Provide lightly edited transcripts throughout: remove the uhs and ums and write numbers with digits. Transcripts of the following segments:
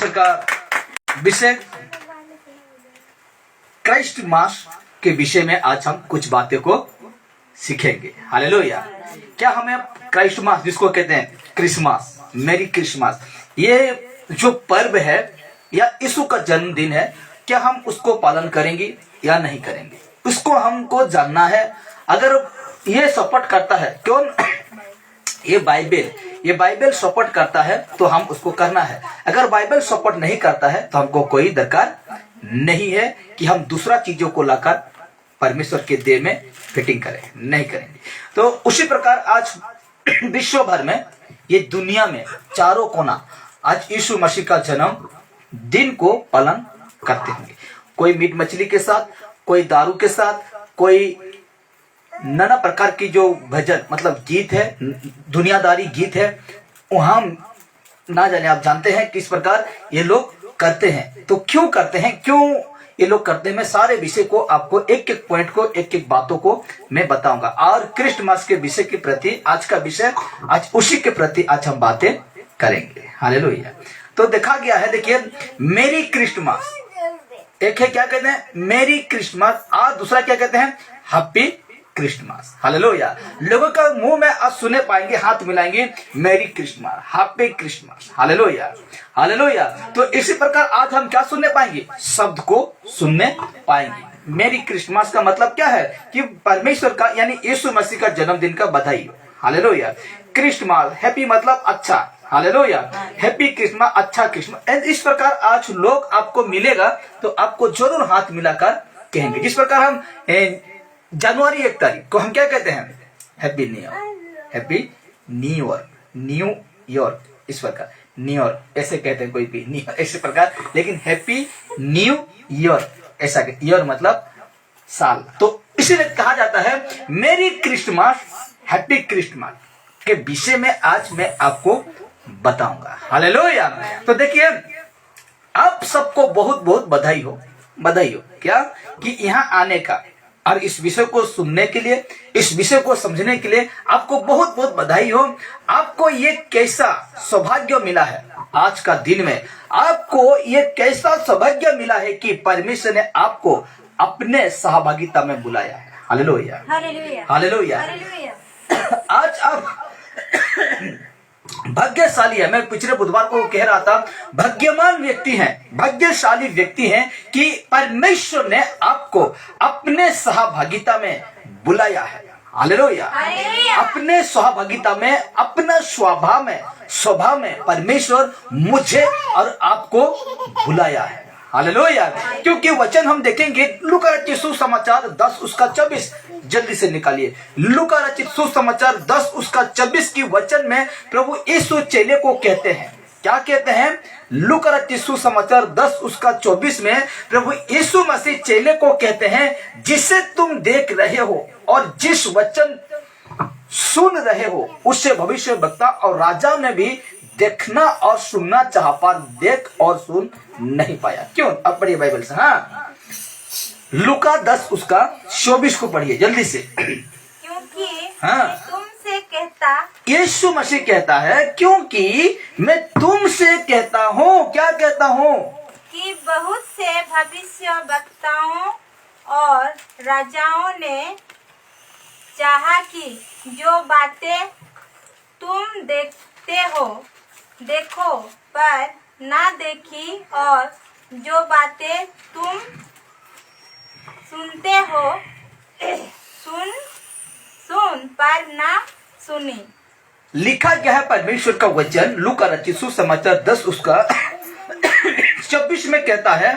का विषय क्राइस्ट मास के विषय में आज हम कुछ बातें को सीखेंगे। हालेलुया। क्या हमें क्राइस्ट मास, जिसको कहते हैं क्रिसमस, मेरी क्रिसमस, ये जो पर्व है या यीशु का जन्मदिन है, क्या हम उसको पालन करेंगे या नहीं करेंगे, उसको हमको जानना है। अगर ये सपोर्ट करता है, क्यों ये बाइबल सपोर्ट करता है तो हम उसको करना है। अगर बाइबल सपोर्ट नहीं करता है तो हमको कोई दरकार नहीं है कि हम दूसरा चीजों को लाकर परमेश्वर के देह में फिटिंग करें, नहीं करेंगे। तो उसी प्रकार आज विश्व भर में, ये दुनिया में चारों कोना आज यीशु मसीह का जन्म दिन को पालन करते होंगे। कोई मीट मछली के साथ, कोई दारू के साथ, कोई नाना प्रकार की जो भजन मतलब गीत है, दुनियादारी गीत है, वहां ना जाने, आप जानते हैं किस प्रकार ये लोग करते हैं। तो क्यों करते हैं, क्यों ये लोग करते हैं, मैं सारे विषय को आपको एक एक पॉइंट को, एक एक बातों को मैं बताऊंगा। और क्रिसमस के विषय के प्रति आज का विषय, आज उसी के प्रति आज हम बातें करेंगे। हालेलुया। तो देखा गया है, देखिए, मेरी क्रिसमस, एक है क्या कहते हैं मेरी क्रिसमस, और दूसरा क्या कहते हैं हैप्पी क्रिसमस। हालेलुया। लोगों का मुंह में आज सुने पाएंगे, हाथ मिलाएंगे, मेरी Christmas, happy Christmas. Hallelujah, hallelujah. तो इसी प्रकार आज हम क्या सुनने पाएंगे, शब्द को सुनने पाएंगे। मेरी क्रिसमस का मतलब क्या है कि परमेश्वर का यानी यीशु मसीह का जन्मदिन का बधाई हो। हालेलुया। क्रिसमस, हैप्पी मतलब अच्छा। हालेलुया। हैप्पी क्रिसमस, अच्छा क्रिसमस। इस प्रकार आज लोग आपको मिलेगा तो आपको जरूर हाथ मिलाकर कहेंगे। जिस प्रकार हम जनवरी 1 तारीख को हम क्या कहते हैं, happy new year, happy new year, new year, इस प्रकार न्यू ईयर ऐसे कहते हैं, कोई भी न्यू इस प्रकार, लेकिन हैप्पी न्यू ईयर ऐसा, ईयर मतलब साल। तो इसीलिए कहा जाता है मेरी क्रिसमस, हैप्पी क्रिसमस के विषय में आज मैं आपको बताऊंगा। हालेलुया। तो देखिए, आप सबको बहुत बहुत बधाई हो, बधाई हो क्या कि यहाँ आने का और इस विषय को सुनने के लिए, इस विषय को समझने के लिए आपको बहुत बहुत बधाई हो। आपको ये कैसा सौभाग्य मिला है आज का दिन में, आपको ये कैसा सौभाग्य मिला है कि परमेश्वर ने आपको अपने सहभागिता में बुलाया है। Hallelujah, hallelujah. आज आप भाग्यशाली है। मैं पिछले बुधवार को कह रहा था, भाग्यवान व्यक्ति हैं, भाग्यशाली व्यक्ति हैं कि परमेश्वर ने आपको अपने सहभागिता में बुलाया है। हालेलुया। अपने सहभागिता में, अपना स्वभाव में परमेश्वर मुझे और आपको बुलाया है। हालेलुया। क्योंकि वचन हम देखेंगे लूका रचित सुसमाचार 10 उसका 24, जल्दी से निकालिए। लूका रचित सुसमाचार 10 उसका 24 की वचन में प्रभु यीशु चेले को कहते हैं, क्या कहते हैं, लूका रचित सुसमाचार 10 उसका 24 में प्रभु यीशु मसीह चेले को कहते हैं, जिसे तुम देख रहे हो और जिस वचन सुन रहे हो उसे भविष्यवक्ता और राजा ने भी देखना और सुनना चाहा, पर देख और सुन नहीं पाया। क्यों? अब पढ़िए बाइबल से। हाँ, लूका 10 उसका 24 को पढ़िए जल्दी से। क्योंकि हाँ, तुमसे कहता, यीशु मसीह कहता है, क्योंकि मैं तुमसे कहता हूँ, क्या कहता हूँ, कि बहुत से भविष्यवक्ताओं और राजाओं ने चाहा कि जो बातें तुम देखते हो देखो पर ना देखी, और जो बातें तुम सुनते हो सुन पर ना सुनी। लिखा गया है परमेश्वर का वचन लूका रचित सुसमाचार 10 उसका 26 में कहता है,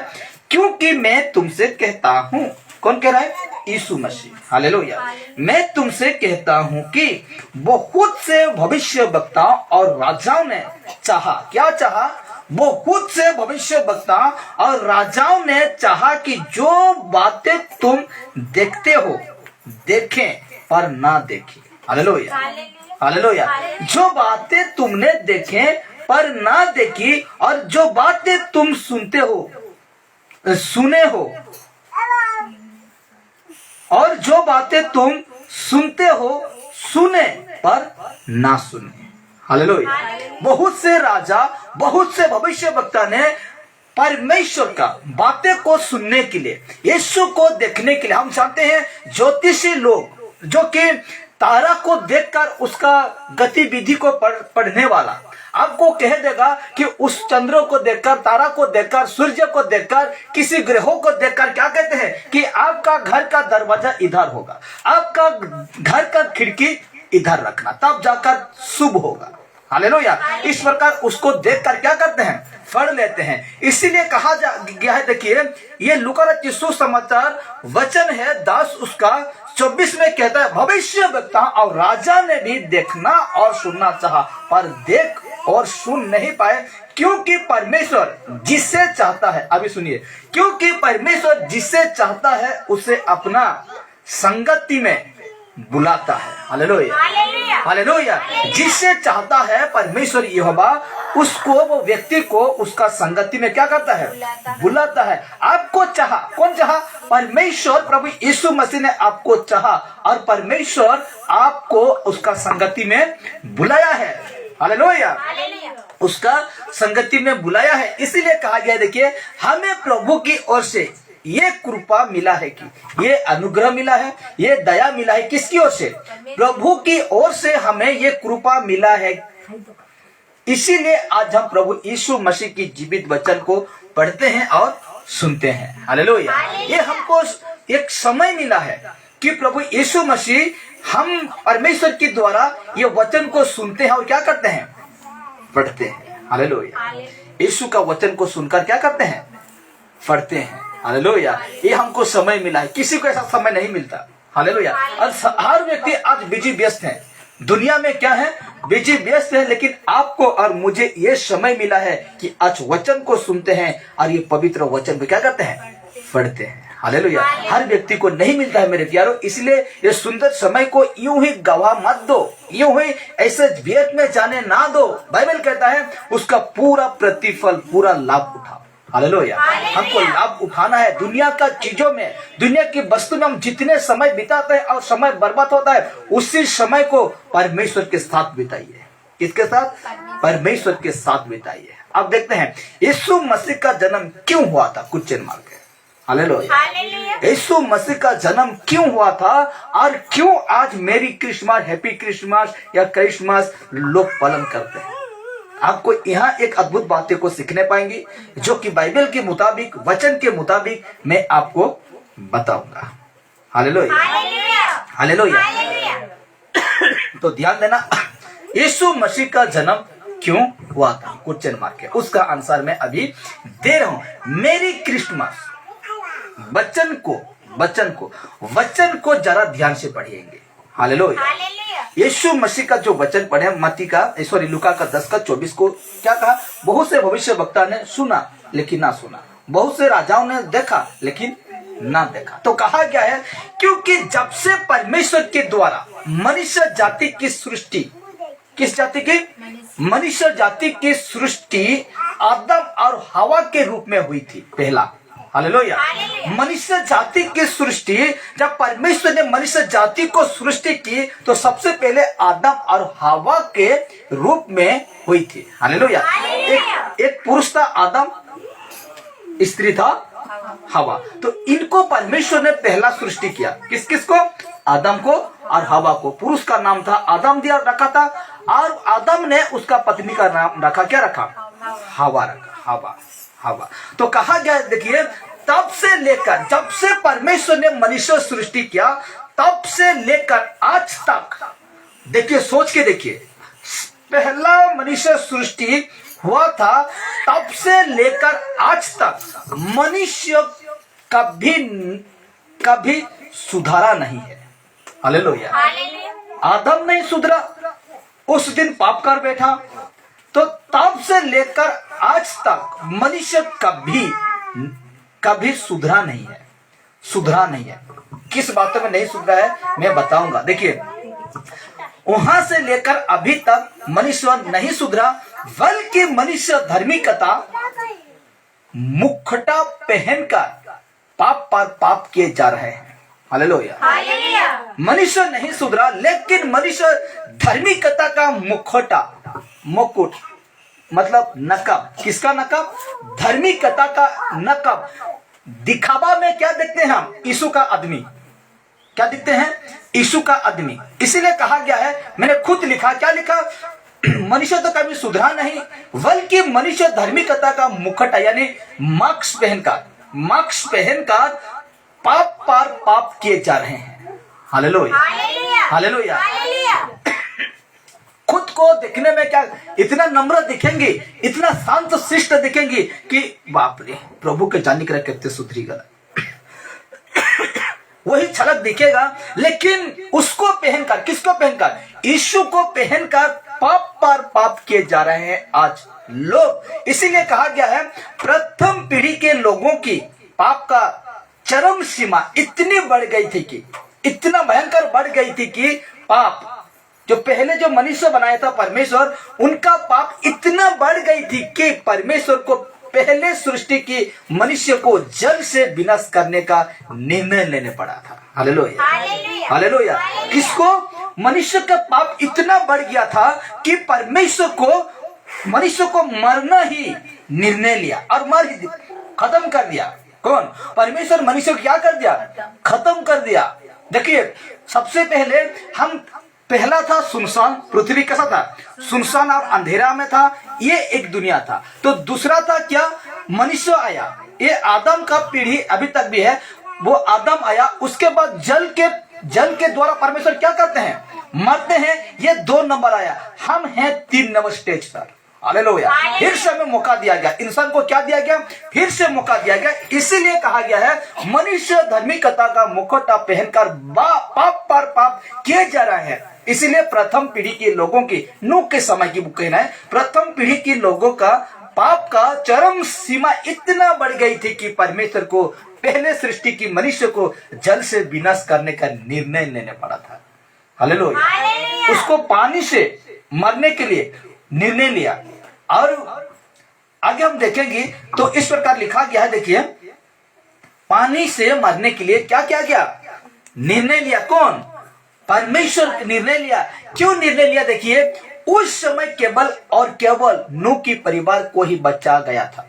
क्योंकि मैं तुमसे कहता हूँ। कौन कह रहा है? यीशु मसीह। हालेलुया। मैं तुमसे कहता हूँ कि बहुत से भविष्यवक्ता और राजाओं ने चाहा, क्या चाहा, बहुत से भविष्यवक्ता और राजाओं ने चाहा कि जो बातें तुम देखते हो देखें पर ना देखें। Hallelujah, hallelujah. जो बातें तुमने देखें पर ना देखी, और जो बातें तुम सुनते हो सुने हो, और जो बातें तुम सुनते हो सुने पर ना सुने। हालेलुया। बहुत से राजा, बहुत से भविष्यवक्ता ने परमेश्वर का बातें को सुनने के लिए, यीशु को देखने के लिए, हम जानते हैं ज्योतिषी लोग जो कि तारा को देखकर उसका गतिविधि को पढ़ने वाला आपको कह देगा कि उस चंद्र को देखकर, तारा को देखकर, सूर्य को देखकर, किसी ग्रहों को देखकर क्या कहते हैं कि आपका घर का दरवाजा इधर होगा, आपका घर का खिड़की इधर रखना, तब जाकर शुभ होगा। हालेलुया। इस प्रकार उसको देखकर क्या करते हैं, पढ़ लेते हैं। इसीलिए कहा गया है, देखिए ये लूका रचित सुसमाचार वचन है 10 उसका 24 में कहता है, भविष्यवक्ता और राजा ने भी देखना और सुनना चाहा, पर देख और सुन नहीं पाए, क्योंकि परमेश्वर जिसे चाहता है, अभी सुनिए, क्योंकि परमेश्वर जिसे चाहता है उसे अपना संगति में बुलाता है। Hallelujah, hallelujah. जिसे चाहता है परमेश्वर यहोवा, उसको, वो व्यक्ति को उसका संगति में क्या करता है, बुलाता है। आपको चाहा, कौन चाहा, परमेश्वर प्रभु यीशु मसीह ने आपको चाहा और परमेश्वर आपको उसका संगति में बुलाया है। हालेलुया, उसका संगति में बुलाया है। इसीलिए कहा गया, देखिए हमें प्रभु की ओर से ये कृपा मिला है, कि ये अनुग्रह मिला है, ये दया मिला है, किसकी ओर से, प्रभु की ओर से हमें ये कृपा मिला है। इसीलिए आज हम प्रभु यीशु मसीह की जीवित वचन को पढ़ते हैं और सुनते हैं। हालेलुया। ये हमको एक समय मिला है कि प्रभु यीशु मसीह, हम परमेश्वर के द्वारा ये वचन को सुनते हैं और क्या करते हैं, पढ़ते हैं। हालेलुया। यीशु का वचन को सुनकर क्या करते हैं, पढ़ते हैं। हालेलुया। ये हमको समय मिला है, किसी को ऐसा समय नहीं मिलता। हालेलुया। और हर व्यक्ति आज बिजी व्यस्त है, दुनिया में क्या है, बिजी व्यस्त है, लेकिन आपको और मुझे ये समय मिला है कि आज वचन को सुनते हैं और ये पवित्र वचन को क्या करते हैं, पढ़ते हैं। हालेलुया। हर व्यक्ति को नहीं मिलता है मेरे प्यारों, इसलिए ये सुंदर समय को यूं ही गवा मत दो, यूं ही ऐसे व्यर्थ में जाने ना दो। बाइबल कहता है उसका पूरा प्रतिफल, पूरा लाभ उठाओ। हालेलुया। हमको लाभ उठाना है। दुनिया का चीजों में, दुनिया की वस्तु में हम जितने समय बिताते हैं और समय बर्बाद होता है, उसी समय को परमेश्वर के साथ बिताइए। किसके साथ, परमेश्वर के साथ बिताइए। अब देखते हैं यीशु मसीह का जन्म क्यों हुआ था, कुछ चिन्ह मार के। हालेलुया। यीशु मसीह का जन्म क्यों हुआ था और क्यों आज मेरी क्रिसमस, हैप्पी क्रिसमस या क्रिसमस लोग पालन करते हैं। आपको यहाँ एक अद्भुत बातें को सीखने पाएंगे जो कि बाइबल के मुताबिक, वचन के मुताबिक मैं आपको बताऊंगा। Hallelujah, hallelujah. तो ध्यान देना, यीशु मसीह का जन्म क्यों हुआ था, क्वेश्चन मार्क है, उसका आंसर मैं अभी दे रहा हूं। मेरी क्रिसमस वचन को जरा ध्यान से पढ़िएंगे। हालेलुया। यीशु मसीह का जो वचन पढ़े, मत्ती का, लूका का 10 का 24 को क्या कहा, बहुत से भविष्यवक्ता ने सुना लेकिन ना सुना, बहुत से राजाओं ने देखा लेकिन ना देखा। तो कहा गया है क्योंकि जब से परमेश्वर के द्वारा मनुष्य जाति की सृष्टि, किस जाति की, मनुष्य जाति की सृष्टि आदम और हवा के रूप में हुई थी पहला। हालेलुया। मनुष्य जाति की सृष्टि, जब परमेश्वर ने मनुष्य जाति को सृष्टि की तो सबसे पहले आदम और हवा के रूप में हुई थी। हालेलुया। एक पुरुष था आदम, स्त्री था हवा। तो इनको परमेश्वर ने पहला सृष्टि किया। किस किस को, आदम को और हवा को। पुरुष का नाम था आदम दिया रखा था और आदम ने उसका पत्नी का नाम रखा, क्या रखा, हवा रखा, हवा। तो कहा गया, देखिए तब से लेकर, जब से परमेश्वर ने मनुष्य सृष्टि किया तब से लेकर आज तक, देखिए सोच के देखिए, पहला मनुष्य सृष्टि हुआ था तब से लेकर आज तक मनुष्य कभी सुधारा नहीं है। हालेलुया। आदम नहीं सुधरा, उस दिन पाप कर बैठा, तो तब से लेकर आज तक मनुष्य कभी सुधरा नहीं है। किस बात में नहीं सुधरा है मैं बताऊंगा। देखिए वहां से लेकर अभी तक मनुष्य नहीं सुधरा, बल्कि मनुष्य धार्मिकता मुखटा पहनकर पाप पर पाप किए जा रहे हैं। हालेलुया। मनुष्य नहीं सुधरा, लेकिन मनुष्य धार्मिकता का मुखटा मुकुट मतलब नकब। किसका नकब? धार्मिकता का नकब। दिखावा में क्या देखते हैं हम? यीशु का आदमी। क्या दिखते हैं? यीशु का आदमी। इसीलिए कहा गया है, मैंने खुद लिखा, क्या लिखा? मनुष्य तो कभी सुधरा नहीं, बल्कि मनुष्य धार्मिकता का मुकुट यानी मास्क पहनकर पाप पर पाप किए जा रहे हैं। Hallelujah, hallelujah. खुद को देखने में क्या इतना नम्र दिखेंगे, इतना शांत शिष्ट दिखेंगे कि बाप रे, प्रभु के जाने के कितने सुधरी गया, वही झलक दिखेगा। लेकिन उसको पहनकर, किसको पहनकर? यीशु को पहनकर पाप पर पाप किए जा रहे हैं आज लोग। इसीलिए कहा गया है, प्रथम पीढ़ी के लोगों की पाप का चरम सीमा इतनी बढ़ गई थी कि, इतना भयंकर बढ़ गई थी कि पाप जो पहले जो मनुष्य बनाया था परमेश्वर, उनका पाप इतना बढ़ गई थी कि परमेश्वर को पहले सृष्टि की मनुष्य को जल से विनाश करने का निर्णय लेने पड़ा था। Hallelujah, hallelujah. किसको? मनुष्य का पाप इतना बढ़ गया था कि परमेश्वर को, मनुष्य को मरना ही निर्णय लिया और मर ही खत्म कर दिया। कौन? परमेश्वर मनुष्य को क्या कर दिया? खत्म कर दिया। देखिए, सबसे पहले पहला था सुनसान, पृथ्वी कैसा था? सुनसान और अंधेरा में था, ये एक दुनिया था। तो दूसरा था क्या? मनुष्य आया, ये आदम का पीढ़ी अभी तक भी है, वो आदम आया। उसके बाद जल के द्वारा परमेश्वर क्या करते हैं? मरते हैं। ये 2 नंबर आया, हम हैं 3 नंबर स्टेज पर। हालेलुया। फिर से हमें मौका दिया गया, इंसान को क्या दिया गया? फिर से मौका दिया गया। इसीलिए कहा गया है, मनुष्य धार्मिकता का मुखौटा पहनकर पाप पर पाप किए जा रहे हैं। इसीलिए प्रथम पीढ़ी के लोगों की, नूह के समय की कहना है, प्रथम पीढ़ी के लोगों का पाप का चरम सीमा इतना बढ़ गई थी कि परमेश्वर को पहले सृष्टि की मनुष्य को जल से विनाश करने का निर्णय लेने पड़ा था। हालेलुया। उसको पानी से मरने के लिए निर्णय लिया। और आगे हम देखेंगे तो इस प्रकार लिखा गया है, देखिए, पानी से मरने के लिए क्या किया गया? निर्णय लिया। कौन? परमेश्वर निर्णय लिया। क्यों निर्णय लिया? देखिए, उस समय केवल और केवल नूह की परिवार को ही बचा गया था।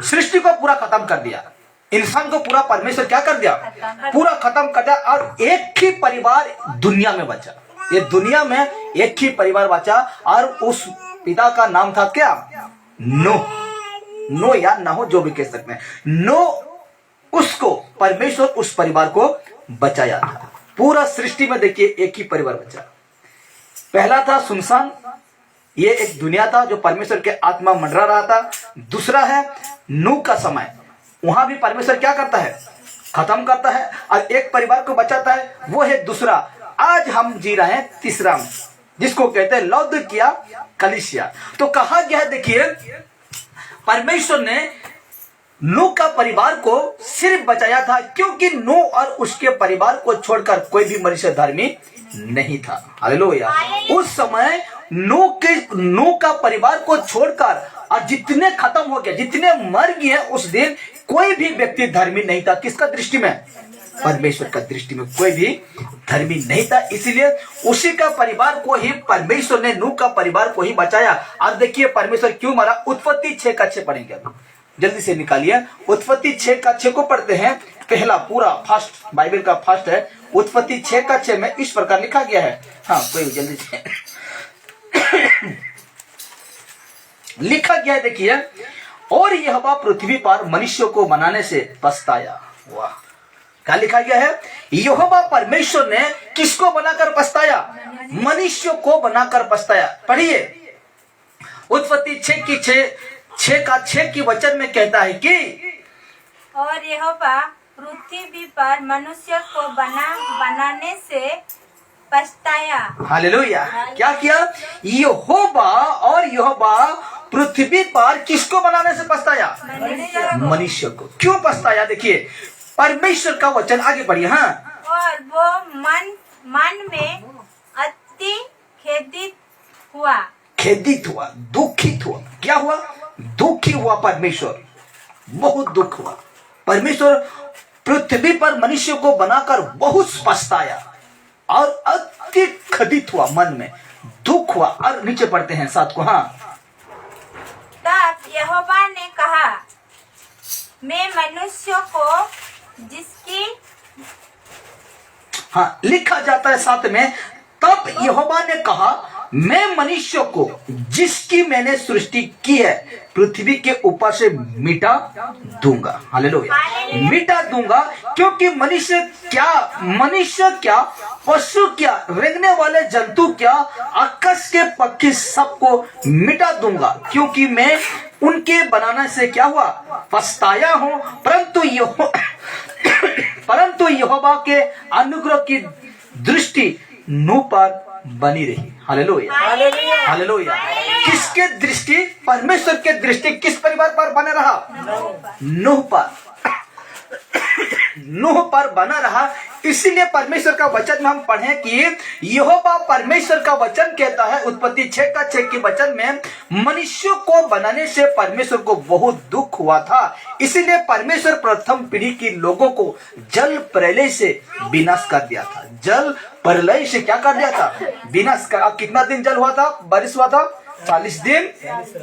सृष्टि को पूरा खत्म कर दिया, इंसान को पूरा परमेश्वर क्या कर दिया? पूरा खत्म कर दिया। और एक ही परिवार दुनिया में बचा। ये दुनिया में एक ही परिवार बचा और उस पिता का नाम था क्या? नूह या नहो, जो भी कह सकते हैं। नूह, उसको परमेश्वर उस परिवार को बचाया था। पूरा सृष्टि में देखिए एक ही परिवार बचा। पहला था सुनसान, ये एक दुनिया था जो परमेश्वर के आत्मा मंडरा रहा था। दूसरा है नूह का समय, वहां भी परमेश्वर क्या करता है? खत्म करता है और एक परिवार को बचाता है, वो है दूसरा। आज हम जी रहे हैं तीसरा में, जिसको कहते हैं लौदीकिया कलीसिया। तो कहा गया है, देखिए, परमेश्वर ने नूह का परिवार को सिर्फ बचाया था क्योंकि नूह और उसके परिवार को छोड़कर कोई भी मनुष्य धर्मी नहीं था। हालेलुया। उस समय नूह का परिवार को छोड़कर और जितने खत्म हो गए, जितने मर गए उस दिन, कोई भी व्यक्ति धर्मी नहीं था। किसका दृष्टि में? परमेश्वर का दृष्टि में कोई भी धर्मी नहीं था। इसलिए उसी का परिवार को ही परमेश्वर ने, नूह का परिवार को ही बचाया। और देखिए परमेश्वर क्यों मारा? उत्पत्ति 6:6 पढ़ेंगे अभी, जल्दी से निकालिए। उत्पत्ति 6:6 को पढ़ते हैं। पहला पूरा फर्स्ट बाइबल का फर्स्ट है। उत्पत्ति 6:6 में इस प्रकार लिखा गया है। हाँ, कोई जल्दी से लिखा गया है, देखिए, और यहोवा पृथ्वी पर मनुष्य को बनाने से पछताया। वाह, क्या लिखा गया है? यहोवा परमेश्वर ने किसको बनाकर पछताया? मनुष्य को बनाकर पछताया। पढ़िए, उत्पत्ति 6:6 की वचन में कहता है कि और यहोवा पृथ्वी पर मनुष्य को बनाने से पछताया। हालेलुया। क्या किया? यहोवा पृथ्वी पर किसको बनाने से पछताया? मनुष्य को। क्यों पछताया? देखिए परमेश्वर का वचन, आगे पढ़िए। हाँ, और वो मन में अति खेदित हुआ, दुखित हुआ। क्या हुआ? दुखी हुआ। परमेश्वर बहुत दुख हुआ। परमेश्वर पृथ्वी पर मनुष्य को बनाकर बहुत पछताया और अति खदित हुआ मन में। दुख हुआ। और नीचे पढ़ते हैं 7 को। हाँ, तब यहोवा ने कहा, मैं मनुष्य को जिसकी हाँ, लिखा जाता है 7 में, तब यहोवा ने कहा, मैं मनुष्य को जिसकी मैंने सृष्टि की है पृथ्वी के ऊपर से मिटा दूंगा। हालेलुया, मिटा दूंगा, क्योंकि मनुष्य क्या, पशु क्या, रेंगने वाले जंतु क्या, आकाश के पक्षी सबको मिटा दूंगा, क्योंकि मैं उनके बनाने से क्या हुआ, पछताया हूं। परंतु यहोवा के अनुग्रह की दृष्टि नूह पर बनी रही। Hallelujah, hallelujah. किसके दृष्टि? परमेश्वर के दृष्टि किस परिवार पर बना रहा? नूह पर। नूह पर बना रहा। इसीलिए परमेश्वर का वचन में हम पढ़े कि यहोवा परमेश्वर का वचन कहता है, उत्पत्ति 6:6 के वचन में, मनुष्य को बनाने से परमेश्वर को बहुत दुख हुआ था, इसीलिए परमेश्वर प्रथम पीढ़ी के लोगों को जल प्रलय से विनाश कर दिया था। जल प्रलय से क्या कर दिया था? विनाश कर। कितना दिन जल हुआ था, बारिश हुआ था? 40 दिन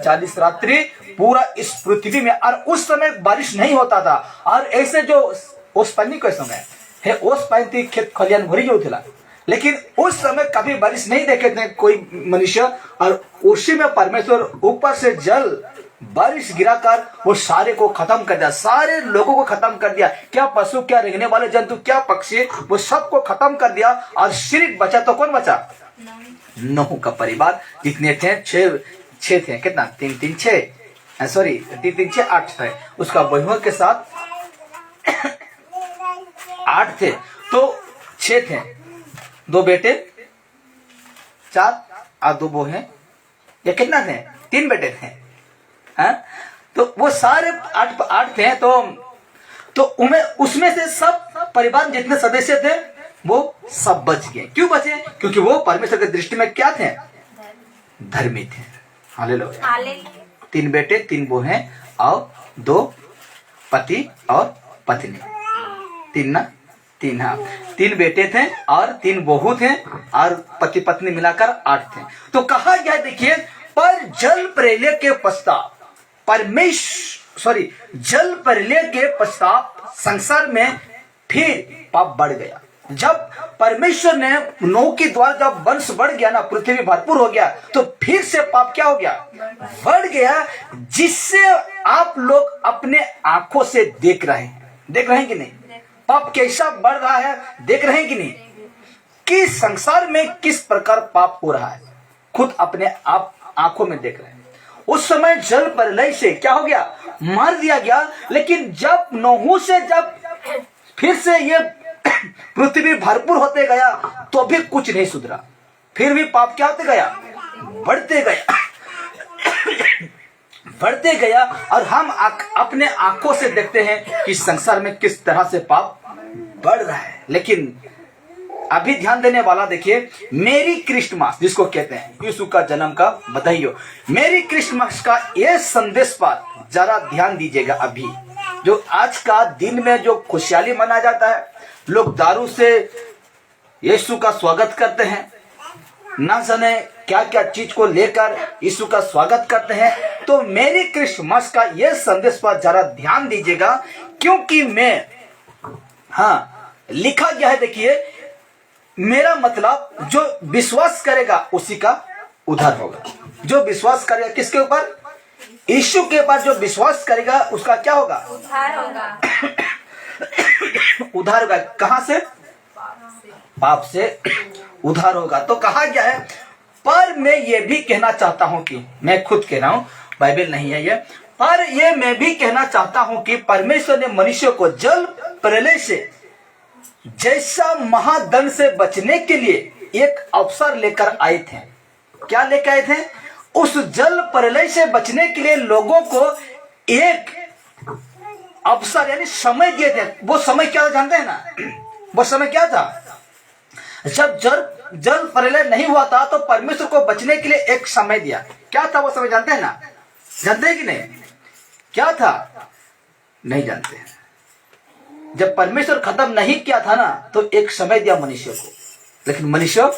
40 रात्रि पूरा इस पृथ्वी में। और उस समय बारिश नहीं होता था। और ऐसे जो उस पानी के समय है, उस पानी खेत खलियान भरी जो थिला, लेकिन उस समय कभी बारिश नहीं देखे थे कोई मनुष्य। और उसी में परमेश्वर ऊपर से जल बारिश गिराकर वो सारे को खत्म कर दिया, सारे लोगों को खत्म कर दिया। क्या पशु, क्या रेंगने वाले जंतु, क्या पक्षी, वो सबको खत्म कर दिया। और सिर्फ बचा तो कौन बचा? नूह का परिवार। जितने थे 6 थे। कितना? 3 3 6, सॉरी 3 3 6 8 थे। उसका बहुओं के साथ 8 थे, तो 6 थे। 2 बेटे 4 और 2 बहू हैं। या कितना थे? 3 बेटे थे। हाँ? तो वो सारे 8 थे। तो उसमें से सब परिवार जितने सदस्य थे वो सब बच गए। क्यों बचे? क्योंकि वो परमेश्वर की दृष्टि में क्या थे? धर्मी थे। हालेलुया। 3 बेटे 3 बहू हैं और 2 पति और पत्नी। 3 हाँ, 3 बेटे थे और 3 बहू थे और पति पत्नी मिलाकर 8 थे। तो कहा गया, देखिए, पर जल प्रलय के पश्चात जल प्रलय के पश्चात संसार में फिर पाप बढ़ गया। जब परमेश्वर ने नूह के द्वारा जब वंश बढ़ गया ना, पृथ्वी भरपूर हो गया, तो फिर से पाप क्या हो गया? बढ़ गया, जिससे आप लोग अपने आंखों से देख रहे हैं कि नहीं? पाप कैसा बढ़ रहा है, देख रहे हैं कि नहीं? कि संसार में किस प्रकार पाप हो रहा है, खुद अपने आप आंखों में देख रहे हैं। उस समय जल प्रलय से क्या हो गया? मार दिया गया। लेकिन जब नूह से जब फिर से ये पृथ्वी भरपूर होते गया, तो भी कुछ नहीं सुधरा। फिर भी पाप क्या होते गया? बढ़ते गया। और हम अपने आंखों से देखते हैं कि संसार में किस तरह से पाप बढ़ रहा है। लेकिन अभी ध्यान देने वाला, देखिए, मेरी क्रिसमस जिसको कहते हैं, यीशु का जन्म का बधाई हो, मेरी क्रिसमस का ये संदेश पर जरा ध्यान दीजिएगा। अभी जो आज का दिन में जो खुशहाली मनाया जाता है, लोग दारू से यीशु का स्वागत करते हैं, ना जाने क्या क्या चीज को लेकर यीशु का स्वागत करते हैं। तो मेरी क्रिसमस का यह संदेश पर जरा ध्यान दीजिएगा, क्योंकि लिखा गया है, देखिए, मेरा मतलब जो विश्वास करेगा उसी का उद्धार होगा। जो विश्वास करेगा किसके ऊपर? यीशु के ऊपर। जो विश्वास करेगा उसका क्या होगा? उद्धार होगा। उद्धार होगा। कहां से? पाप से उद्धार होगा। तो कहा गया है, पर मैं ये भी कहना चाहता हूं कि, मैं खुद कह रहा हूं, बाइबल नहीं है ये, पर ये मैं भी कहना चाहता हूं कि परमेश्वर ने मनुष्य को जल प्रलय से जैसा महादंड से बचने के लिए एक अवसर लेकर आए थे। क्या लेकर आए थे? उस जल प्रलय से बचने के लिए लोगों को एक अवसर यानी समय दिए थे। वो समय क्या था जानते हैं ना? वो समय क्या था? जब जल प्रलय नहीं हुआ था तो परमेश्वर को बचने के लिए एक समय दिया। क्या था वो समय जानते हैं ना? जानते हैं कि नहीं? क्या था? नहीं जानते हैं। जब परमेश्वर खत्म नहीं किया था ना, तो एक समय दिया मनुष्य को, लेकिन मनुष्य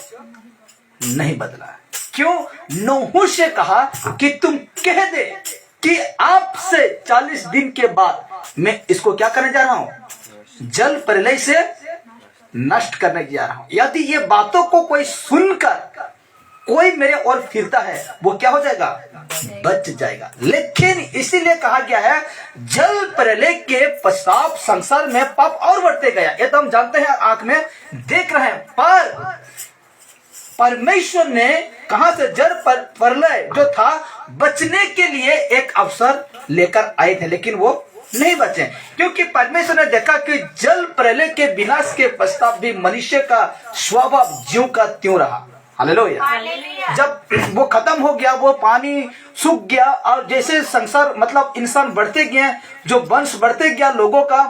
नहीं बदला। क्यों नूह से कहा कि तुम कह दे कि आपसे 40 दिन के बाद मैं इसको क्या करने जा रहा हूं, जल प्रलय से नष्ट करने जा रहा हूं। यदि ये बातों को कोई सुनकर कोई मेरे ओर फिरता है वो क्या हो जाएगा, बच जाएगा। लेकिन इसीलिए कहा गया है जल प्रलय के पश्चात संसार में पाप और बढ़ते गया। ये तो हम जानते हैं, आंख में देख रहे हैं। पर परमेश्वर ने कहां से जल प्रलय जो था बचने के लिए एक अवसर लेकर आए थे, लेकिन वो नहीं बचे, क्योंकि परमेश्वर ने देखा कि जल प्रलय के विनाश के पश्चात भी मनुष्य का स्वभाव ज्यों का त्यों रहा। हालेलुया। जब वो खत्म हो गया, वो पानी सूख गया और जैसे संसार मतलब इंसान बढ़ते गए, जो वंश बढ़ते गया लोगों का,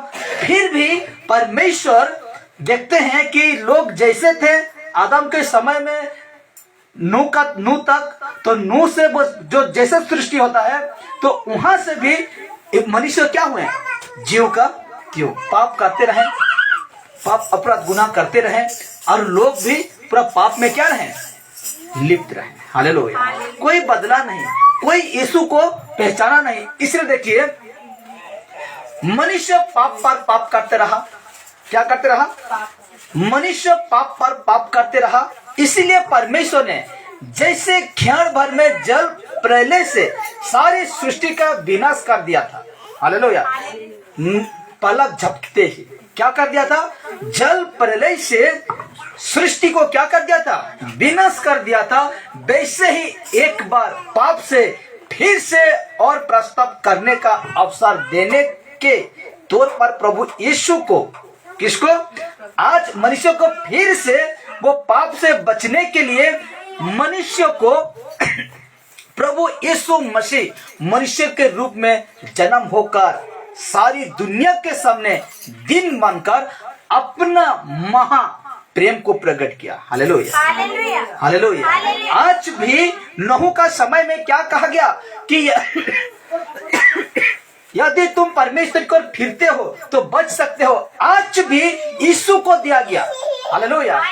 फिर भी परमेश्वर देखते हैं कि लोग जैसे थे आदम के समय में नूह तक, तो नूह से वो जो जैसे सृष्टि होता है तो वहां से भी मनुष्य क्या हुए, जीव का त्यों पाप करते रहे, पाप अपराध गुनाह करते रहे और लोग भी पूरा पाप में क्या रहे, लिप्त रहे। हालेलुया। कोई बदला नहीं, कोई यीशु को पहचाना नहीं। इसलिए देखिए मनुष्य पाप पर पाप करते रहा। क्या करते रहा, मनुष्य पाप पर पाप करते रहा। इसीलिए परमेश्वर ने जैसे क्षण भर में जल प्रलय से सारी सृष्टि का विनाश कर दिया था। हालेलुया। पलक झपकते ही क्या कर दिया था, जल प्रलय से सृष्टि को क्या कर दिया था, विनाश कर दिया था। वैसे ही एक बार पाप से फिर से और प्रस्ताव करने का अवसर देने के तौर पर प्रभु यीशु को, किसको, आज मनुष्य को फिर से वो पाप से बचने के लिए मनुष्य को प्रभु यीशु मसीह मनुष्य के रूप में जन्म होकर सारी दुनिया के सामने दिन बनकर अपना महा प्रेम को प्रकट किया। Hallelujah, hallelujah. आज भी नूह का समय में क्या कहा गया कि यदि तुम परमेश्वर को फिरते हो तो बच सकते हो। आज भी यीशु को दिया गया। हालेलुया।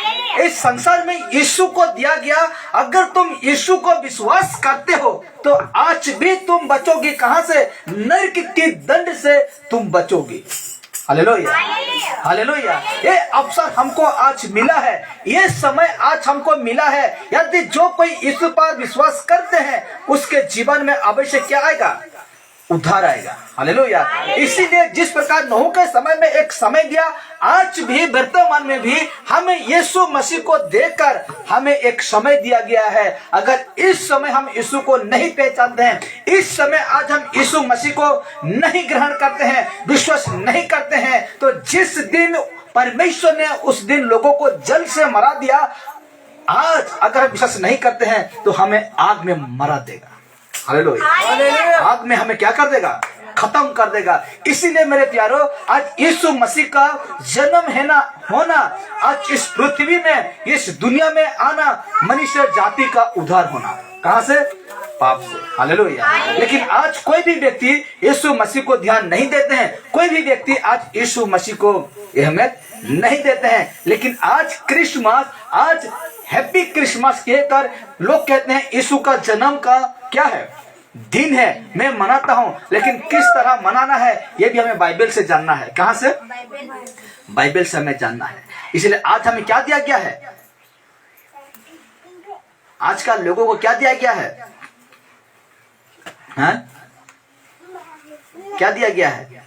इस संसार में यीशु को दिया गया। अगर तुम यीशु को विश्वास करते हो तो आज भी तुम बचोगे। कहां से, नरक के दंड से तुम बचोगे। Hallelujah, hallelujah. ये अवसर हमको आज मिला है, ये समय आज हमको मिला है। यदि जो कोई यीशु पर विश्वास करते हैं उसके जीवन में अवश्य क्या आएगा, उद्धार आएगा। हालेलुया। इसीलिए जिस प्रकार नूह के समय में एक समय दिया, आज भी वर्तमान में भी हमें यीशु मसीह को देकर हमें एक समय दिया गया है। अगर इस समय हम यीशु को नहीं पहचानते हैं, इस समय आज हम यीशु मसीह को नहीं ग्रहण करते हैं, विश्वास नहीं करते हैं, तो जिस दिन परमेश्वर ने उस दिन लोगों को जल से मरा दिया, आज अगर विश्वास नहीं करते हैं तो हमें आग में मरा देगा। हालेलुया। आग में हमें क्या कर देगा, खत्म कर देगा। इसीलिए मेरे प्यारो, आज यीशु मसीह का जन्म है ना होना, आज इस पृथ्वी में, इस दुनिया में आना, मनुष्य जाति का उद्धार होना। कहां से, पाप से। हालेलुया। लेकिन आज कोई भी व्यक्ति यीशु मसीह को ध्यान नहीं देते हैं, कोई भी व्यक्ति आज यीशु मसीह को अहमियत नहीं देते हैं। लेकिन आज क्रिसमस, आज हैप्पी क्रिसमस कहकर लोग कहते हैं यीशु का जन्म का क्या है, दिन है, मैं मनाता हूं। लेकिन किस तरह मनाना है ये भी हमें बाइबल से जानना है। कहां से, बाइबल से हमें जानना है। इसलिए आज हमें क्या दिया गया है, आजकल लोगों को क्या दिया गया है, हाँ? क्या दिया गया है,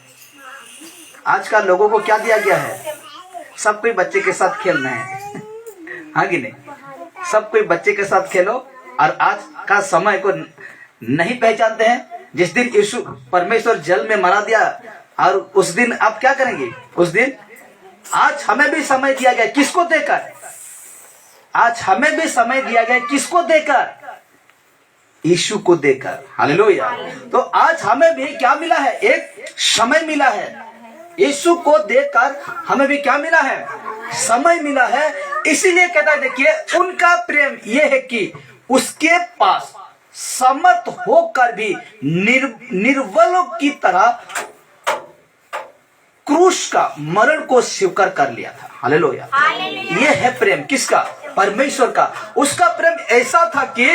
आजकल लोगों को क्या दिया गया है, सब कोई बच्चे के साथ खेलना है, हाँ कि नहीं, सब कोई बच्चे के साथ खेलो। और आज का समय को नहीं पहचानते हैं। जिस दिन यीशु परमेश्वर जल में मरा दिया और उस दिन आप क्या करेंगे, उस दिन, आज हमें भी समय दिया गया, किसको देकर, आज हमें भी समय दिया गया, किसको देकर, यीशु को देकर। हालेलुया। तो आज हमें भी क्या मिला है, एक समय मिला है। यीशु को देकर हमें भी क्या मिला है, समय मिला है। इसीलिए कहता है, देखिए उनका प्रेम यह है कि उसके पास समर्थ होकर भी निर्बलों की तरह क्रूस का मरण को स्वीकार कर लिया था। हालेलुया। ये है प्रेम, किसका, परमेश्वर का। उसका प्रेम ऐसा था कि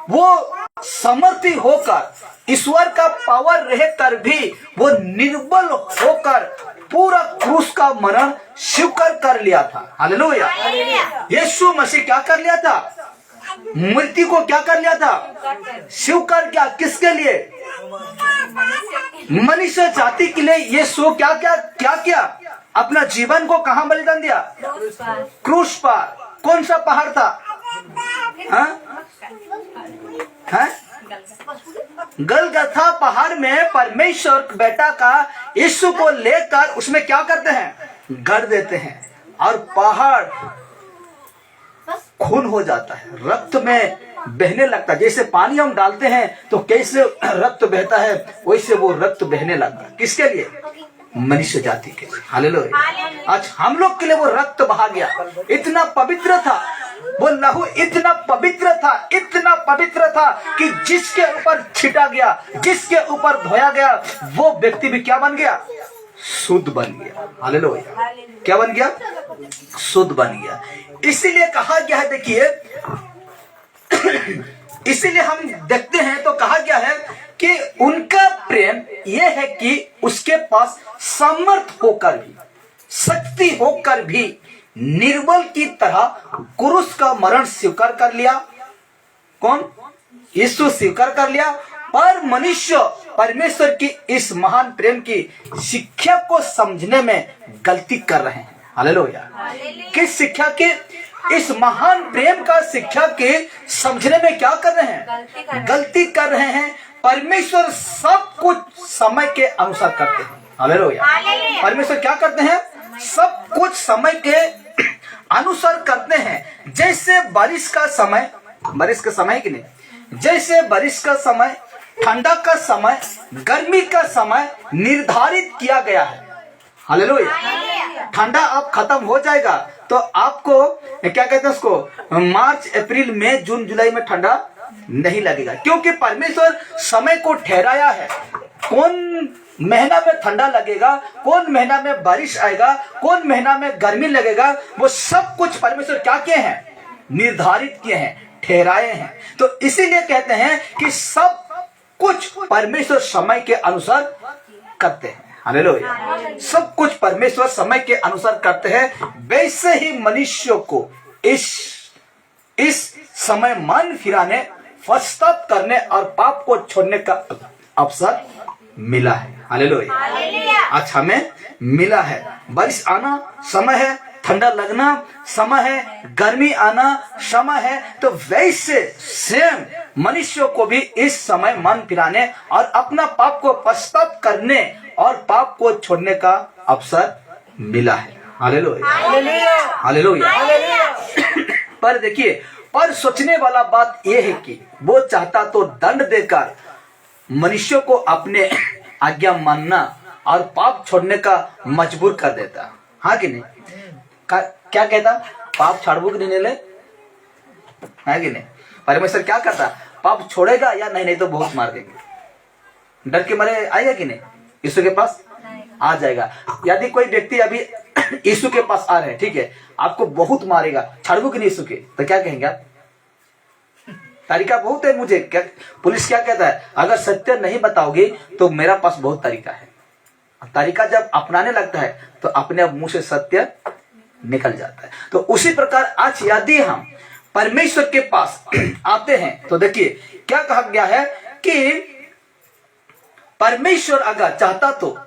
वो समर्थी होकर, ईश्वर का पावर रहकर भी वो निर्बल होकर पूरा क्रूस का मरण स्वीकार कर लिया था। हालेलुया। यीशु मसीह क्या कर लिया था? मृत्यु को क्या कर लिया था? स्वीकार किया। किसके लिए? मनुष्य जाति के लिए। यीशु क्या किया? अपना जीवन को कहां बलिदान दिया? क्रूस पर। कौन सा पहाड़ था? गलगथा पहाड़ में परमेश्वर बेटा का यीशु को लेकर उसमें क्या करते हैं? गड़ देते हैं और पहाड़ खून हो जाता है, रक्त में बहने लगता है। जैसे पानी हम डालते हैं तो कैसे रक्त बहता है, वैसे वो रक्त बहने लगता है। किसके लिए? मनुष्य जाति के लिए। हालेलुया। आज हम लोग के लिए वो रक्त बहा गया। इतना पवित्र था वो लहू, इतना पवित्र था, इतना पवित्र था कि जिसके ऊपर छिटा गया, जिसके ऊपर धोया गया, वो व्यक्ति भी क्या बन गया? शुद्ध बन गया। हालेलुया। क्या बन गया? शुद्ध बन गया। इसीलिए कहा गया है, देखिए इसीलिए हम देखते हैं तो कहा गया है कि उनका प्रेम यह है कि उसके पास समर्थ होकर भी, शक्ति होकर भी निर्बल की तरह क्रूस का मरण स्वीकार कर लिया। कौन? यीशु स्वीकार कर लिया। पर मनुष्य परमेश्वर की इस महान प्रेम की शिक्षा को समझने में गलती कर रहे हैं। हालेलुया। किस शिक्षा के? इस महान प्रेम का शिक्षा के समझने में क्या कर रहे हैं? गलती कर रहे हैं। परमेश्वर सब कुछ समय के अनुसार करते हैं। हालेलुया। परमेश्वर क्या करते हैं? सब कुछ समय के अनुसार करते हैं। जैसे बारिश का समय, बारिश का समय कि नहीं, जैसे बारिश का समय, ठंडा का समय, गर्मी का समय निर्धारित किया गया है। हालेलुया। ठंडा अब खत्म हो जाएगा तो आपको क्या कहते हैं उसको, मार्च, अप्रैल, मई, जून, जुलाई में ठंडा नहीं लगेगा, क्योंकि परमेश्वर समय को ठहराया है। कौन महीना में ठंडा लगेगा, कौन महीना में बारिश आएगा, कौन महीना में गर्मी लगेगा, वो सब कुछ परमेश्वर क्या किए हैं? निर्धारित किए हैं, ठहराए हैं। तो इसीलिए कहते हैं कि सब कुछ परमेश्वर समय के अनुसार करते हैं। हालेलुया। सब कुछ परमेश्वर समय के अनुसार करते हैं। वैसे ही मनुष्य को इस समय मन फिराने, पश्चाताप करने और पाप को छोड़ने का अवसर मिला है। हालेलुया। आज हमें मिला है। बारिश आना समय है, ठंडा लगना समय है, गर्मी आना समय है। तो वैसे सेम मनुष्य को भी इस समय मन फिराने और अपना पाप को पश्चाताप करने और पाप को छोड़ने का अवसर मिला है। हालेलुया। हालेलुया। पर देखिए, पर सोचने वाला बात यह है कि वो चाहता तो दंड देकर मनुष्य को अपने आज्ञा मानना और पाप छोड़ने का मजबूर कर देता। हाँ कि नहीं? क्या कहता? पाप छोड़बू कि नहीं ले, है कि नहीं? परमेश्वर क्या करता? पाप छोड़ेगा या नहीं? नहीं तो बहुत मार देंगे। डर के मारे आएगा कि नहीं? यीशु के पास आ जाएगा। यदि कोई व्यक्ति अभी यीशु के पास आ रहे हैं, ठीक है, आपको बहुत मारेगा, छोड़बू कि नहीं यीशु के, तो क्या कहेंगे आप? तरीका बहुत है मुझे। क्या पुलिस क्या कहता है? अगर सत्य नहीं बताओगे तो मेरा पास बहुत तरीका है। तरीका जब अपनाने लगता है तो अपने आप मुंह से सत्य निकल जाता है। तो उसी प्रकार आज यदि हम परमेश्वर के पास आते हैं तो देखिए क्या कहा गया है कि परमेश्वर अगर चाहता तो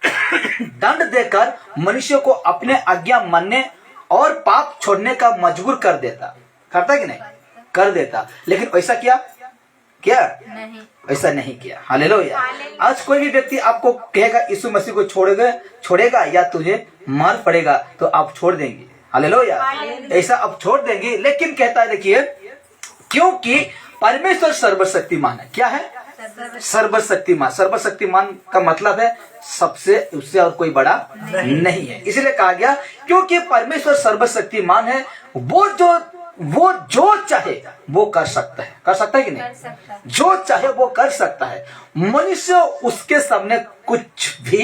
दंड देकर मनुष्य को अपने आज्ञा मानने और पाप छोड़ने का मजबूर कर देता। करता कि नहीं? कर देता। लेकिन ऐसा क्या नहीं, ऐसा नहीं किया। हालेलुया। आज कोई भी व्यक्ति आपको कहेगा यीशु मसीह को छोड़ेगा या तुझे मार पड़ेगा, तो आप छोड़ देंगे। हालेलुया। ऐसा आप छोड़ देंगे। लेकिन कहता है देखिए, क्योंकि परमेश्वर सर्वशक्तिमान है। क्या है? सर्वशक्तिमान। सर्वशक्तिमान का मतलब है सबसे, उससे और कोई बड़ा नहीं है। इसलिए कहा गया क्योंकि परमेश्वर सर्वशक्तिमान है, वो जो चाहे वो कर सकता है। कर सकता है कि नहीं? जो चाहे वो कर सकता है। मनुष्य उसके सामने कुछ भी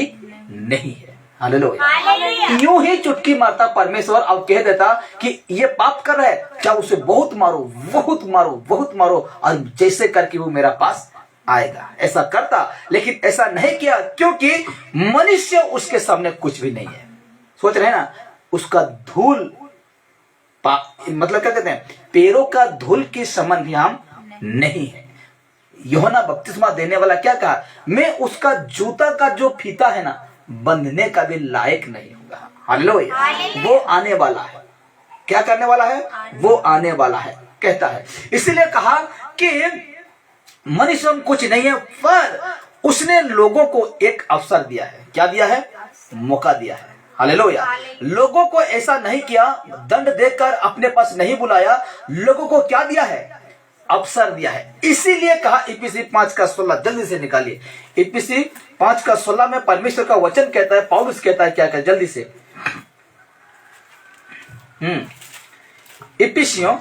नहीं है। हालेलुया। यूं ही चुटकी मारता परमेश्वर और कह देता कि ये पाप कर रहा है, चाहे उसे बहुत मारो, बहुत मारो, बहुत मारो, और जैसे करके वो मेरा पास आएगा। ऐसा करता, लेकिन ऐसा नहीं किया, क्योंकि मनुष्य उसके सामने कुछ भी नहीं है। सोच रहे हैं ना, उसका धूल मतलब क्या कहते हैं, पैरों का धूल के समान भी हम नहीं है। यूहन्ना बपतिस्मा देने वाला क्या कहा, मैं उसका जूता का जो फीता है ना, बंधने का भी लायक नहीं होगा। हालेलुया। वो आने वाला है। क्या करने वाला है? वो आने वाला है, कहता है। इसीलिए कहा कि मनुष्य कुछ नहीं है, पर उसने लोगों को एक अवसर दिया है। क्या दिया है? मौका दिया है। हालेलुया। लोगों को ऐसा नहीं किया, दंड देकर अपने पास नहीं बुलाया, लोगों को क्या दिया है? अवसर दिया है। इसीलिए कहा इफिसी 5:16, जल्दी से निकालिए। इफिसी 5:16 में परमेश्वर का वचन कहता है, पौलुस कहता है, क्या कहता है, जल्दी से। इफिसियों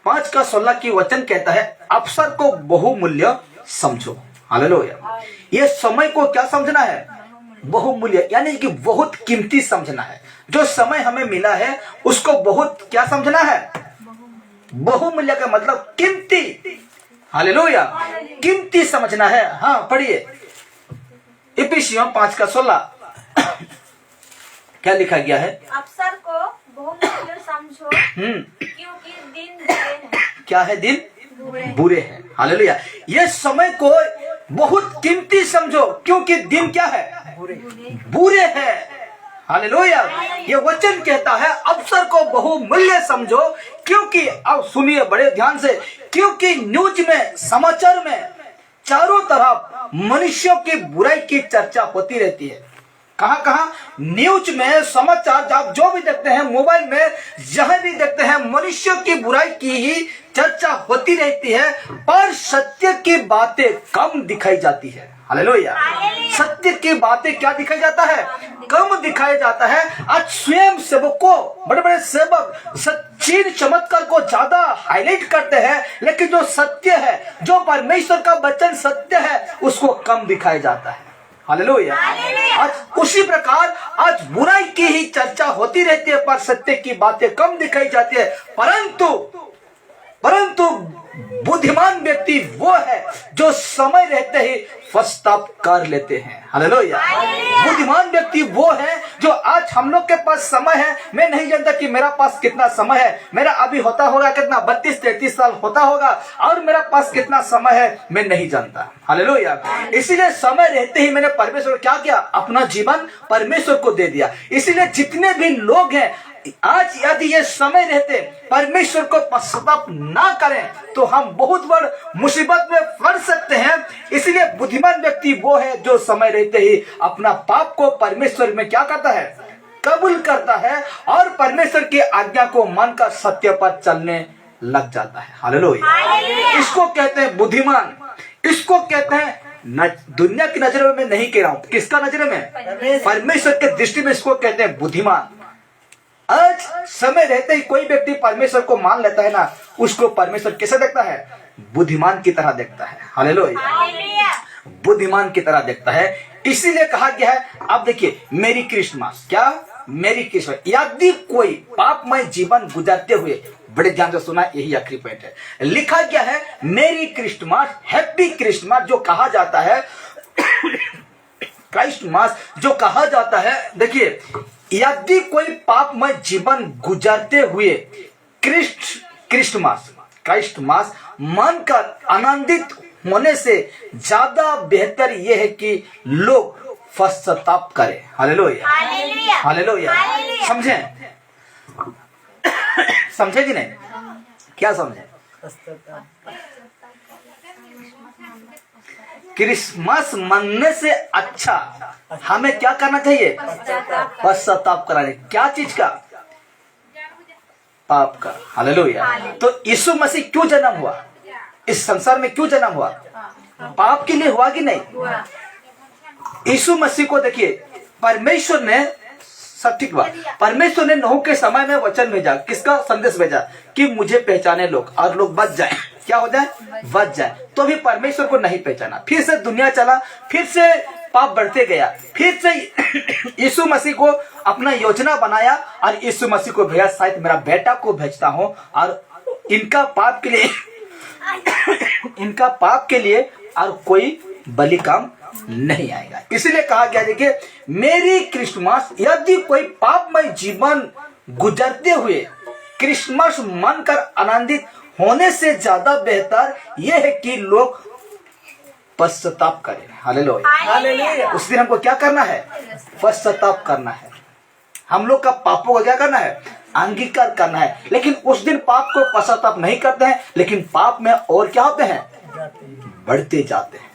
5:16 की वचन कहता है, अवसर को बहुमूल्य समझो। हालेलुया। ये समय को क्या समझना है? बहुमूल्य, यानी कि बहुत कीमती समझना है। जो समय हमें मिला है उसको बहुत क्या समझना है? बहुमूल्य का मतलब कीमती। हालेलुया। कीमती समझना है। हाँ, पढ़िए इफिसियों 5:16 क्या लिखा गया है? अवसर को बहुमूल्य समझो, क्योंकि दिन बुरे हैं। क्या है? दिन बुरे हैं। हालेलुया। ये समय को बहुत कीमती समझो, क्योंकि दिन क्या है? बुरे हैं। हालेलुया। ये वचन कहता है अवसर को बहुमूल्य समझो, क्योंकि, अब सुनिए बड़े ध्यान से, क्योंकि न्यूज में, समाचार में चारों तरफ मनुष्यों की बुराई की चर्चा होती रहती है। कहां कहां? न्यूज में, समाचार, आप जो भी देखते हैं, मोबाइल में, जहां भी देखते हैं, मनुष्यों की बुराई की ही चर्चा होती रहती है, पर सत्य की बातें कम दिखाई जाती है। हालेलुया। सत्य की बातें क्या दिखाई जाता है? कम दिखाया जाता है। आज स्वयं सेवकों, बड़े बड़े सेवक सच्ची चमत्कार को ज्यादा हाईलाइट करते हैं, लेकिन जो सत्य है, जो परमेश्वर का वचन सत्य है, उसको कम दिखाया जाता है। हालेलुया। आज उसी प्रकार आज बुराई की ही चर्चा होती रहती है, पर सत्य की बातें कम दिखाई जाती है। परंतु बुद्धिमान व्यक्ति वो है जो समय रहते ही पश्चाताप कर लेते हैं। हालेलुया। बुद्धिमान व्यक्ति वो है जो, आज हम लोग के पास समय है, मैं नहीं जानता कि मेरा पास कितना समय है, मेरा अभी होता होगा कितना, 32-33 साल होता होगा, और मेरा पास कितना समय है मैं नहीं जानता। हालेलुया। इसीलिए समय रहते ही मैंने परमेश्वर क्या किया? अपना जीवन परमेश्वर को दे दिया। इसीलिए जितने भी लोग हैं, आज यदि ये समय रहते परमेश्वर को पश्चाताप ना करें, तो हम बहुत बड़ मुसीबत में पड़ सकते हैं। इसलिए बुद्धिमान व्यक्ति वो है जो समय रहते ही अपना पाप को परमेश्वर में क्या करता है? कबूल करता है, और परमेश्वर की आज्ञा को मानकर सत्य पर चलने लग जाता है। हालेलुया। इसको कहते हैं बुद्धिमान। इसको कहते हैं, दुनिया की नजर में मैं नहीं कह रहा हूं, किसका नजर में? परमेश्वर के दृष्टि में इसको कहते हैं बुद्धिमान। आज समय रहते ही कोई व्यक्ति परमेश्वर को मान लेता है ना, उसको परमेश्वर कैसे देखता है? बुद्धिमान की तरह देखता है। हालेलुया। बुद्धिमान की तरह देखता है। इसीलिए कहा गया है, अब देखिए, मेरी क्रिसमस, क्या? मेरी क्रिसमस। यदि कोई पापमय जीवन गुजरते हुए, बड़े ध्यान से सुना, यही आखिरी पॉइंट है, लिखा गया है मेरी क्रिसमस, हैप्पी क्रिसमस जो कहा जाता है, क्राइस्टमास जो कहा जाता है। देखिए, यदि कोई पापमय जीवन गुजरते हुए क्रिस्टमास मानकर आनंदित होने से ज्यादा बेहतर यह है कि लोग पश्चाताप करें। हालेलुया। हालेलुया। समझे? समझे कि नहीं? क्या समझे? क्रिसमस मनने से अच्छा हमें क्या करना चाहिए? पश्चाताप कराने। क्या चीज का? पाप का। हालेलुया। तो यीशु मसीह क्यों जन्म हुआ? इस संसार में क्यों जन्म हुआ? पाप के लिए हुआ कि नहीं? यीशु मसीह को देखिए, परमेश्वर ने, सब ठीक बात, परमेश्वर ने नूह के समय में वचन भेजा। किसका संदेश भेजा? कि मुझे पहचाने लोग, और लोग बच जाए। क्या हो जाए? बच जाए। तो भी परमेश्वर को नहीं पहचाना। फिर से दुनिया चला, फिर से पाप बढ़ते गया। फिर से यीशु मसीह को अपना योजना बनाया और यीशु मसीह को भेजा, शायद मेरा बेटा को भेजता हूं और इनका पाप के लिए और कोई बलि काम नहीं आएगा। इसलिए कहा गया, देखिए, मेरी क्रिसमस, यदि कोई पापमय जीवन गुजरते हुए क्रिसमस मनकर आनंदित होने से ज्यादा बेहतर यह है कि लोग पश्चाताप करें। हालेलुया। उस दिन हमको क्या करना है? पश्चाताप करना है। हम लोग का पापों का क्या करना है? अंगीकार करना है। लेकिन उस दिन पाप को पश्चाताप नहीं करते हैं, लेकिन पाप में और क्या होते हैं? बढ़ते जाते हैं,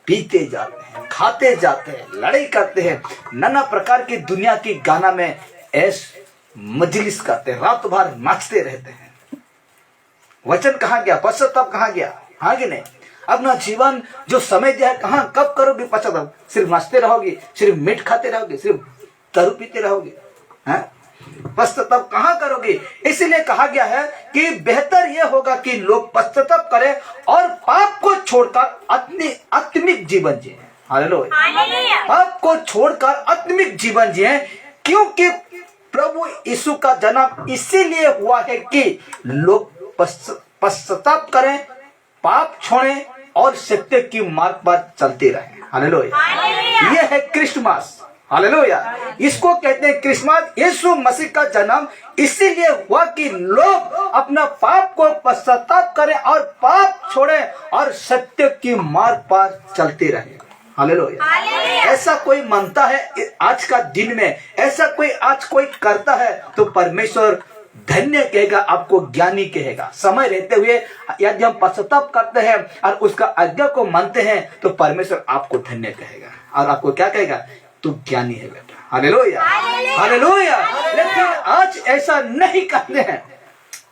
पीते जाते हैं, खाते जाते हैं, लड़ाई करते हैं, नाना प्रकार की दुनिया की गाना में ऐश मजलिस करते हैं, रात भर नाचते रहते हैं। वचन कहाँ गया? पश्चाताप कहाँ गया? हाँ कि नहीं? अपना जीवन जो समय दिया है, कहाँ कब करोगे पश्चाताप? सिर्फ नाचते रहोगे, सिर्फ मीट खाते रहोगे, सिर्फ दारू पीते रहोगे, पश्चाताप कहाँ करोगे? इसलिए कहा गया है कि बेहतर यह होगा कि लोग पश्चाताप करें और पाप को छोड़कर आत्मिक जीवन जिए। हालेलुया। पाप को छोड़कर आत्मिक जीवन जिए, क्योंकि प्रभु यीशु का जन्म इसीलिए हुआ है कि लोग पश्चाताप करें, पाप छोड़ें और सत्य की मार्ग पर चलते रहें। हालेलुया। यह है क्रिसमस। हालेलुया। इसको कहते हैं क्रिसमस। यीशु मसीह का जन्म इसीलिए हुआ कि लोग अपना पाप को पश्चाताप करें और पाप छोड़ें और सत्य की मार्ग पर चलते रहें। हालेलुया। ऐसा कोई मानता है आज का दिन में, ऐसा कोई आज कोई करता है तो परमेश्वर धन्य कहेगा, आपको ज्ञानी कहेगा। समय रहते हुए यदि हम पश्चाताप करते हैं और उसका आज्ञा को मानते हैं तो परमेश्वर आपको धन्य कहेगा और आपको क्या कहेगा? तू ज्ञानी है बेटा। हालेलुया। हालेलुया। लेकिन आज ऐसा नहीं करते हैं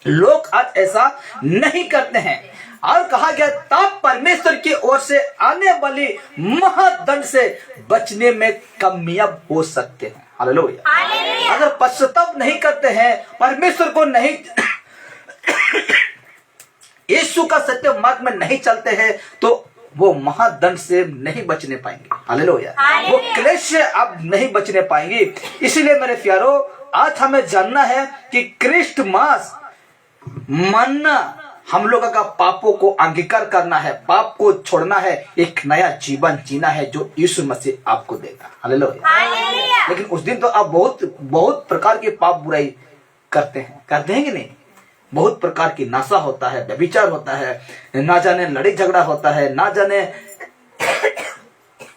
लोग, आज ऐसा नहीं करते हैं। और कहा गया, तब परमेश्वर की ओर से आने वाली महादंड से बचने में कामयाब हो सकते हैं। हालेलुया। अगर पश्चाताप नहीं करते हैं, परमेश्वर को नहीं यीशु का सत्य मार्ग में नहीं चलते हैं, तो वो महादंड से नहीं बचने पाएंगे। हालेलुया। वो क्लेश से आप नहीं बचने पाएंगे। इसीलिए मेरे प्यारो, आज हमें जानना है कि क्रिसमस मानना हम लोगों का पापों को अंगीकार करना है, पाप को छोड़ना है, एक नया जीवन जीना है जो यीशु मसीह आपको देगा। हालेलुया। लेकिन उस दिन तो आप बहुत प्रकार के पाप बुराई करते हैं कि नहीं? बहुत प्रकार की नशा होता है, व्यभिचार होता है, ना जाने लड़ाई झगड़ा होता है, ना जाने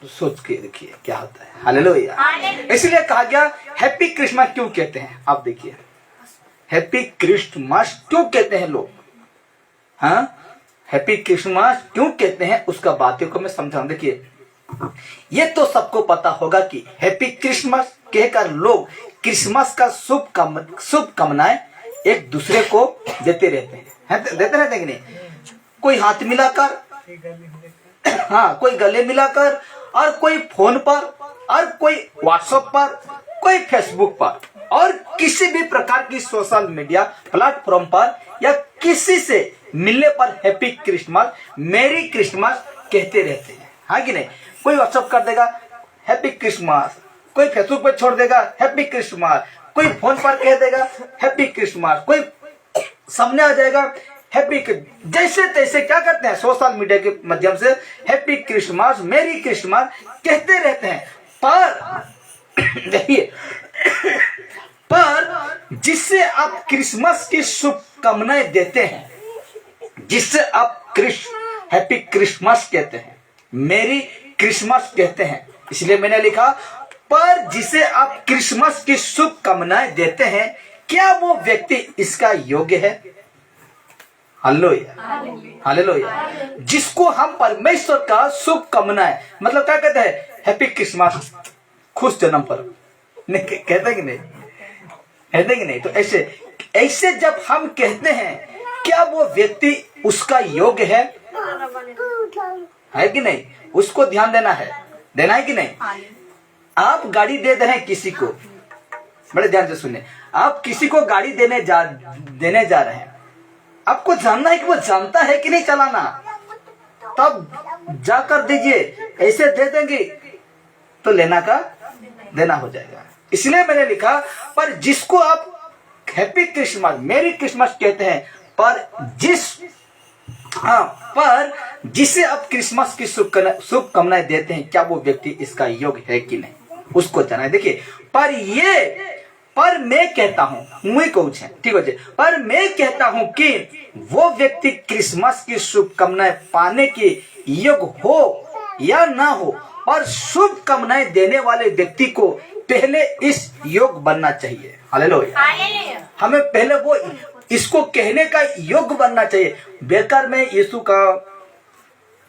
सोच के देखिए क्या होता है। हालेलुया। इसलिए कहा गया, हैप्पी क्रिसमस क्यों कहते हैं? आप देखिए, हैप्पी क्रिसमस क्यों कहते हैं लोग? हाँ, हैप्पी क्रिसमस क्यों कहते हैं उसका बातों को मैं समझाऊं। देखिए, ये तो सबको पता होगा कि हैप्पी क्रिसमस कहकर लोग क्रिसमस का शुभ कामनाएं एक दूसरे को देते रहते हैं, देते रहते हैं कि नहीं? कोई हाथ मिलाकर, हाँ, कोई गले मिलाकर, और कोई फोन पर, और कोई व्हाट्सएप पर, कोई फेसबुक पर, और किसी भी प्रकार की सोशल मीडिया प्लेटफॉर्म पर या किसी से मिलने पर हैप्पी क्रिसमस, मेरी क्रिसमस कहते रहते हैं। हाँ कि नहीं? कोई व्हाट्सएप कर देगा हैप्पी क्रिसमस, कोई फेसबुक पर छोड़ देगा हैप्पी क्रिसमस, कोई फोन पर कह देगा हैप्पी क्रिसमस, कोई सामने आ जाएगा हैप्पी, जैसे तैसे क्या करते हैं, सोशल मीडिया के माध्यम से हैप्पी क्रिसमस, मेरी क्रिसमस कहते रहते हैं। पर देखिए, पर जिससे आप क्रिसमस की शुभकामनाएं देते हैं, जिससे आप हैप्पी क्रिसमस कहते हैं, मेरी क्रिसमस कहते हैं, इसलिए मैंने लिखा, पर जिसे आप क्रिसमस की शुभकामनाएं देते हैं, क्या वो व्यक्ति इसका योग्य है? हालेलुया। हालेलुया। जिसको हम परमेश्वर का शुभकामनाएं, मतलब क्या कहते हैं? हैप्पी क्रिसमस, खुश जन्म पर, कहते हैं कि नहीं? कहते कि नहीं? तो ऐसे जब हम कहते हैं, क्या वो व्यक्ति उसका योग्य है कि नहीं? उसको ध्यान देना है कि नहीं? आप गाड़ी दे रहे हैं किसी को, बड़े ध्यान से सुनिए, आप किसी को गाड़ी देने जा रहे हैं, आपको जानना है कि वो जानता है कि नहीं चलाना, तब जाकर दीजिए। ऐसे दे देंगे तो लेना का देना हो जाएगा। इसलिए मैंने लिखा, पर जिसको आप हैप्पी क्रिसमस, मेरी क्रिसमस कहते हैं, पर जिसे आप क्रिसमस की शुभकामनाएं देते हैं, क्या वो व्यक्ति इसका योग्य है कि नहीं, उसको जाना है। देखिए, पर मैं कहता हूं, मुझे कहूँ ठीक है, पर मैं कहता हूं कि वो व्यक्ति क्रिसमस की शुभकामनाएं पाने के योग्य हो या ना हो, और शुभकामनाएं देने वाले व्यक्ति को पहले इस योग्य बनना चाहिए। हालेलुया। हमें पहले वो इसको कहने का योग्य बनना चाहिए। बेकार में यीशु का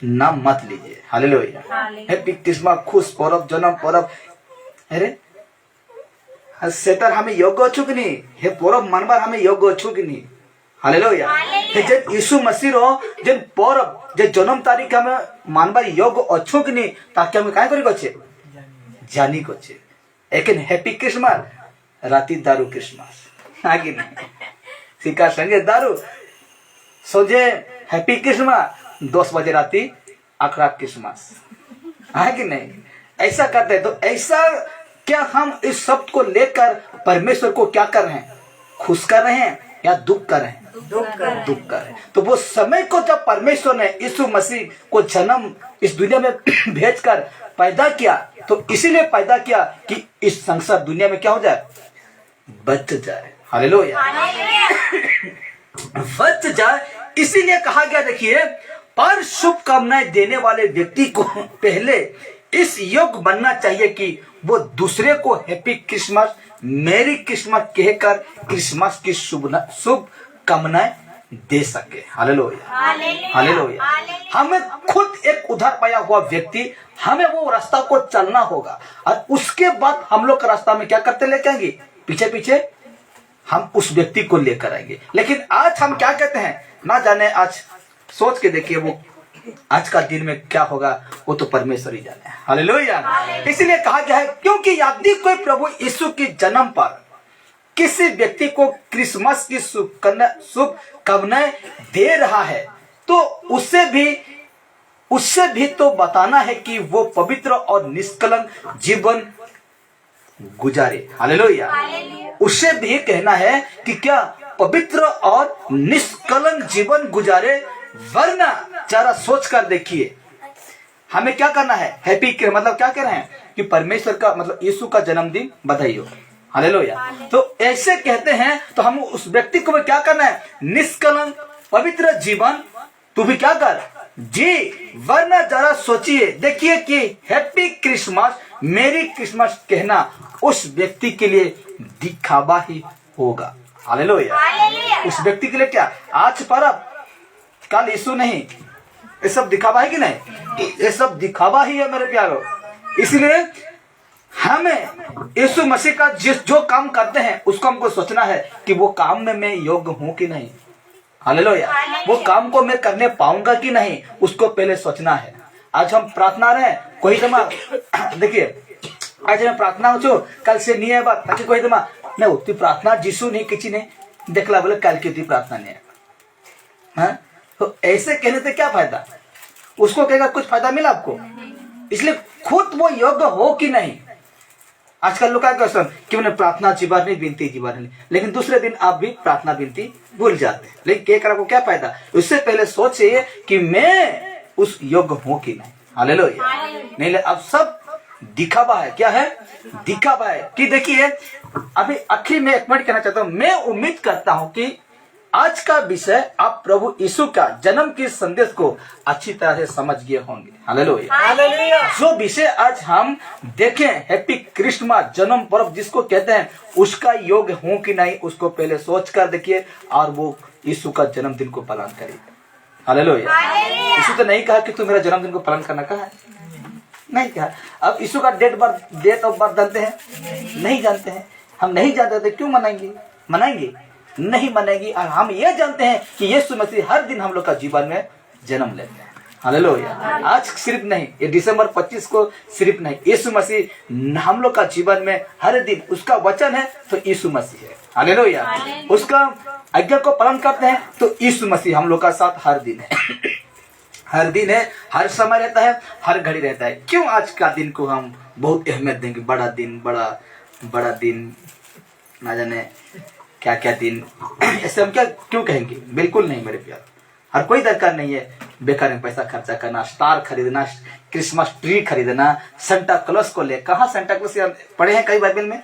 नाम मत लीजिए। हालेलुया। हैप्पी क्रिसमस, खुश पर्व, जन्म पर्व, अरे सेतर हमें योग्य अच्छु कि नहीं, हे पर्व मानबार हमें योग्य अच्छु कि नहीं। हालेलुया। जे यीशु मसीह रो जे पर्व, जे जन्म तारीख हमें मानबार योग्य अच्छु कि नहीं, ताकि हमें काय करी गछे, जानी गछे। लेकिन हैप्पी क्रिसमस राती दारू क्रिसमस आगे नहीं, सिका संगे दारू, सोजे हैप्पी क्रिसमस 10 बजे राती आखरा क्रिसमस आगे नहीं, ऐसा करते हैं। तो ऐसा क्या हम इस शब्द को लेकर परमेश्वर को क्या कर रहे हैं, खुश कर रहे हैं या दुख कर रहे हैं? दुख कर रहे हैं। तो वो समय को जब परमेश्वर ने यीशु मसीह को जन्म इस दुनिया में भेजकर पैदा किया, तो इसीलिए पैदा किया कि इस संसार दुनिया में क्या हो जाए, बच जाए। हालेलुया। बच जाए, इसीलिए कहा गया। देखिए, पर शुभकामनाएं देने वाले व्यक्ति को पहले इस योग्य बनना चाहिए कि वो दूसरे को हैप्पी क्रिसमस, मेरी क्रिसमस कहकर क्रिसमस की शुभकामनाएं दे सके। हालेलुया। हालेलुया। हमें खुद एक उधार पाया हुआ व्यक्ति, हमें वो रास्ता को चलना होगा, और उसके बाद हम लोग का रास्ता में क्या करते लेके आएंगे, पीछे पीछे हम उस व्यक्ति को लेकर आएंगे। लेकिन आज हम क्या कहते हैं, ना जाने, आज सोच के देखिए वो आज का दिन में क्या होगा, वो तो परमेश्वर ही जाने। हालेलुया। इसलिए कहा गया है, क्योंकि यदि कोई प्रभु यीशु के जन्म पर किसी व्यक्ति को क्रिसमस की शुभकामनाएं दे रहा है, तो उससे भी तो बताना है कि वो पवित्र और निष्कलंक जीवन गुजारे। हालेलुया। उसे भी कहना है कि क्या पवित्र और निष्कलंक जीवन गुजारे, वरना जरा सोच कर देखिए, हमें क्या करना है, हैप्पी मतलब क्या कह रहे हैं कि परमेश्वर का मतलब यीशु का जन्मदिन बधाई हो। हालेलुया। तो ऐसे कहते हैं, तो हम उस व्यक्ति को क्या करना है, निष्कलंक पवित्र जीवन तू भी क्या कर जी, वरना जरा सोचिए, देखिए कि हैप्पी क्रिसमस, मेरी क्रिसमस कहना उस व्यक्ति के लिए दिखावा ही होगा। हालेलुया। उस व्यक्ति के लिए क्या, आज पर्व कल यीशु नहीं, ये सब दिखावा है कि नहीं, ये सब दिखावा ही है मेरे प्यारो। इसलिए हमें यीशु मसीह का जो काम करते हैं उसको हमको सोचना है कि वो काम में मैं योग्य हूं कि नहीं। हालेलुया। वो काम को मैं करने पाऊंगा कि नहीं, उसको पहले सोचना है। आज हम प्रार्थना रहे, कोई देखिए आज मैं प्रार्थना हो, कल से नहीं है बात, ताकि कोई नहीं उतनी प्रार्थना जीसू नहीं किसी ने देखला, बोले कल की उतनी प्रार्थना नहीं है। तो ऐसे कहने से क्या फायदा, उसको कहेगा कुछ फायदा मिला आपको। इसलिए खुद वो योग्य हो कि नहीं। आजकल लोग क्या क्वेश्चन कि मैंने प्रार्थना जीवार नहीं, विनती जीवार नहीं, लेकिन दूसरे दिन आप भी प्रार्थना विनती भूल जाते हैं। लेकिन क्या करा को क्या फायदा, उससे पहले सोचिए कि मैं उस योग्य हूं कि नहीं। हालेलुया। नहीं, अब सब दिखावा है। क्या है, दिखावा है। कि देखिए अभी आखिर में एक मिनट कहना चाहता हूं, मैं उम्मीद करता हूं कि आज का विषय आप प्रभु यीशु का जन्म के संदेश को अच्छी तरह से समझ गए होंगे। हालेलुया। जो विषय आज हम देखें, हैप्पी क्रिसमस, जन्म पर्व जिसको कहते हैं, उसका योग्य हूं कि नहीं, उसको पहले सोच कर देखिए, और वो यीशु का जन्मदिन को पालन करिए। हालेलुया। यीशु तो नहीं कहा कि तू मेरा जन्मदिन को पालन करना, कहा नहीं कहा। अब यीशु का डेट ऑफ बर्थ जानते हैं, नहीं जानते हैं। हम नहीं जानते थे, क्यों मनाएंगे नहीं मनाएंगी। और हम ये जानते हैं कि यीशु मसीह हर दिन हम लोग का जीवन में जन्म लेते हैं। हालेलुया। आज सिर्फ नहीं, ये दिसंबर 25 को सिर्फ नहीं, यीशु मसीह हम लोग का जीवन में हर दिन, उसका वचन है तो यीशु मसीह है। हालेलुया। उसका आज्ञा को पालन करते हैं तो यीशु मसीह हम लोग का साथ हर दिन है। हर दिन है, हर समय रहता है, हर घड़ी रहता है। क्यों आज का दिन को हम बहुत अहमियत देंगे? बड़ा दिन, बड़ा दिन, ना जाने क्या क्या दिन, ऐसे हम क्या क्यों कहेंगे? बिल्कुल नहीं मेरे प्यार। हर कोई दरकार नहीं है बेकार में पैसा खर्चा करना, स्टार खरीदना, क्रिसमस ट्री खरीदना, सेंटा क्लॉस को ले। कहाँ सेंटा क्लॉस पढ़े हैं कहीं बाइबल में?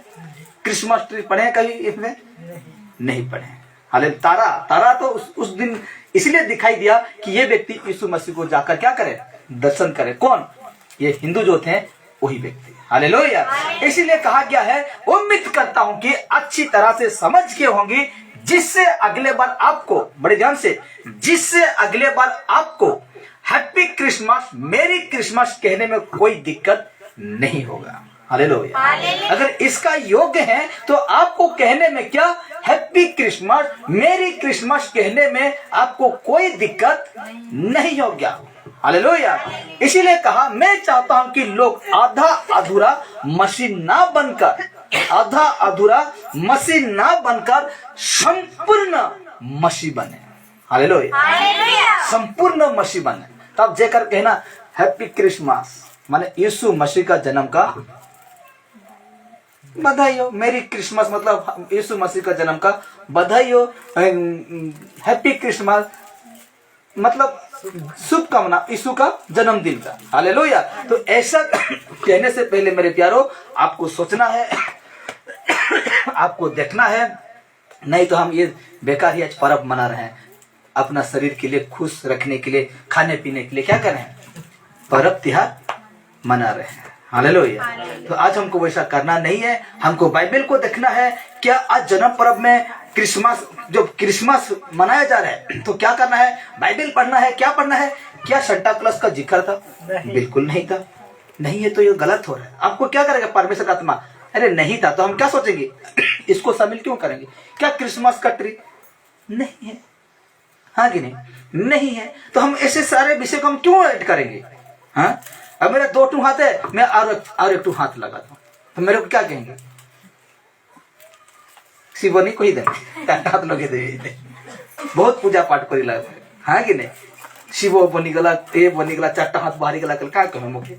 क्रिसमस ट्री पढ़े हैं कहीं इसमें? नहीं पढ़े हैं। हाले तारा तो उस दिन इसलिए दिखाई दिया कि ये व्यक्ति यीशु मसीह को जाकर क्या करे? दर्शन करे। कौन? ये हिंदू जो थे वही व्यक्ति। हालेलुया। इसीलिए कहा गया है, उम्मीद करता हूं कि अच्छी तरह से समझ के होंगी, जिससे अगले बार आपको, बड़े ध्यान से, जिससे अगले बार आपको हैप्पी क्रिसमस, मेरी क्रिसमस कहने में कोई दिक्कत नहीं होगा। हालेलुया। अगर इसका योग्य है तो आपको कहने में क्या, हैप्पी क्रिसमस, मेरी क्रिसमस कहने में आपको कोई दिक्कत नहीं होगा। हालेलुया। इसीलिए कहा, मैं चाहता हूं कि लोग आधा अधूरा मसीह ना बनकर, आधा अधूरा मसीह ना बनकर संपूर्ण मसीह बने। हालेलुया। संपूर्ण मसीह बने। तब जेकर कहना हैप्पी क्रिसमस, माने यीशु मसीह का जन्म का बधाई हो। मेरी क्रिसमस मतलब यीशु मसीह का जन्म का बधाई हो। हैप्पी क्रिसमस मतलब शुभकामना यीशु का जन्मदिन का। हालेलुया। तो ऐसा कहने से पहले मेरे प्यारो आपको सोचना है, आपको देखना है, नहीं तो हम ये बेकार ही आज पर्व मना रहे हैं। अपना शरीर के लिए खुश रखने के लिए, खाने पीने के लिए क्या कर रहे हैं? पर्व त्योहार मना रहे हैं। हालेलुया। तो आज हमको वैसा करना नहीं है। हमको बाइबल को देखना है। क्या आज जन्म पर्व में क्रिसमस, जो क्रिसमस मनाया जा रहा है, तो क्या करना है? बाइबल पढ़ना है। क्या पढ़ना है? क्या सेंटा क्लॉस का जिक्र था? बिल्कुल नहीं था। नहीं है तो ये गलत हो रहा है। आपको क्या करेगा परमेश्वर का आत्मा? अरे नहीं था तो हम क्या सोचेंगे? इसको शामिल क्यों करेंगे? क्या क्रिसमस का ट्री नहीं है? हाँ कि नहीं? नहीं है तो हम ऐसे सारे विषय को हम क्यों ऐड करेंगे? हाँ, अब मेरा 2 हाथ है, मैं और एक हाथ लगाता हूं, तो मेरे को क्या कहेंगे? शिवनी को ही देंगे, हाथ लगे दे। बहुत पूजा पाठ करी लगे। हाँ कि नहीं? शिव बनीगला, ते बनीगला, 4 हाथ बाहरी गला कल क्या कहें मुझे?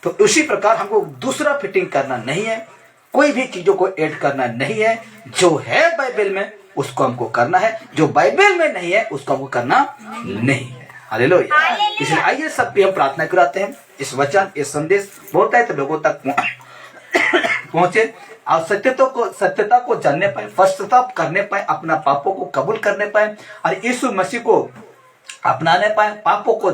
तो उसी प्रकार हमको दूसरा फिटिंग करना नहीं है, कोई भी चीजों को ऐड करना नहीं है। जो है बाइबल में उसको हमको करना है, जो बाइबल में नहीं है उसको हमको करना नहीं है। हालेलुया। इसलिए आइए सब पे हम प्रार्थना कराते हैं, इस वचन, इस संदेश बहुत है तो लोगों तक पहुंचे और सत्यता को जानने पाए, पश्चाताप करने पाए, अपना पापों को कबूल करने पाए और यीशु मसीह को अपनाने पाए, पापों को